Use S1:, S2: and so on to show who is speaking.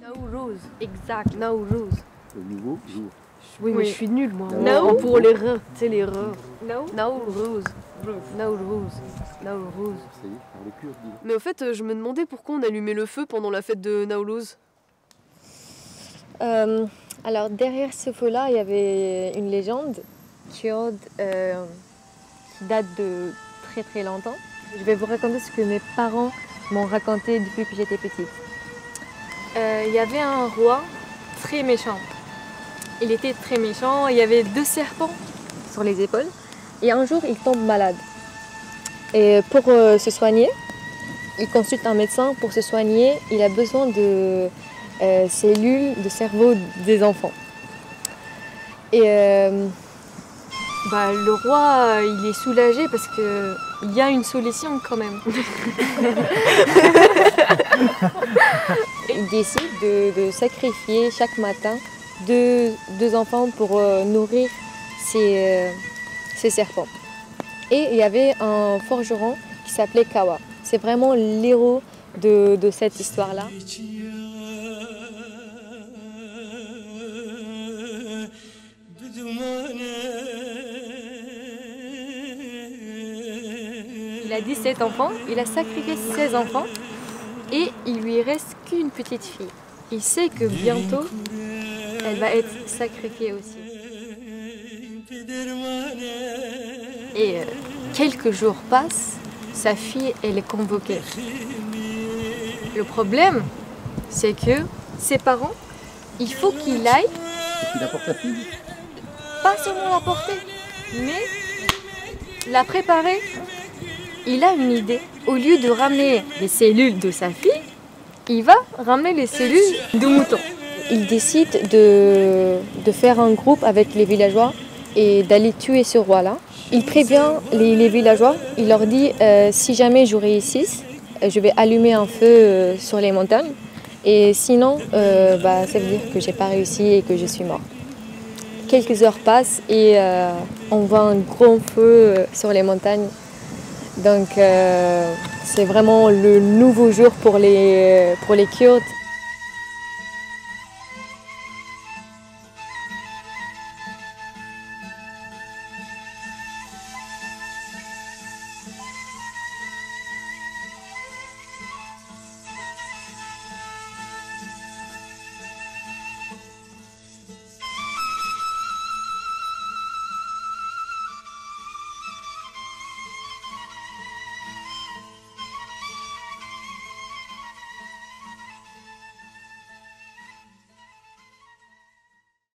S1: Nowruz.
S2: Exact.
S1: Nowruz.
S3: Le nouveau jour.
S1: Oui, mais je suis nulle, moi.
S3: No.
S1: Pour les re, tu sais, les re.
S2: No.
S1: Nowruz. Nowruz. Nowruz.
S3: Ça y est, par le Kurde, dis.
S1: Mais au fait, je me demandais pourquoi on allumait le feu pendant la fête de Nowruz.
S2: Alors derrière ce feu-là, il y avait une légende kurde qui date de très très longtemps. Je vais vous raconter ce que mes parents m'ont raconté depuis que j'étais petite. Il y avait un roi très méchant. Il était très méchant, il y avait 2 serpents sur les épaules et un jour il tombe malade. Et pour se soigner, il consulte un médecin pour se soigner, il a besoin de cellules de cerveau des enfants. Et le roi, il est soulagé parce qu'il y a une solution quand même. Il décide de sacrifier chaque matin deux enfants pour nourrir ces serpents. Et il y avait un forgeron qui s'appelait Kawa. C'est vraiment l'héros de cette histoire-là. Il a 17 enfants, il a sacrifié 16 enfants et il lui reste qu'une petite fille. Il sait que bientôt, elle va être sacrifiée aussi. Et quelques jours passent, sa fille, elle est convoquée. Le problème, c'est que ses parents, il faut qu'il aille.
S3: Il apporte la fille.
S2: Pas seulement la porter, mais la préparer. Il a une idée. Au lieu de ramener les cellules de sa fille, il va ramener les cellules de mouton. Il décide de faire un groupe avec les villageois et d'aller tuer ce roi-là. Il prévient les villageois, il leur dit si jamais je réussis, je vais allumer un feu sur les montagnes. Et sinon, ça veut dire que j'ai pas réussi et que je suis mort. Quelques heures passent et on voit un grand feu sur les montagnes. Donc c'est vraiment le nouveau jour pour les Kurdes.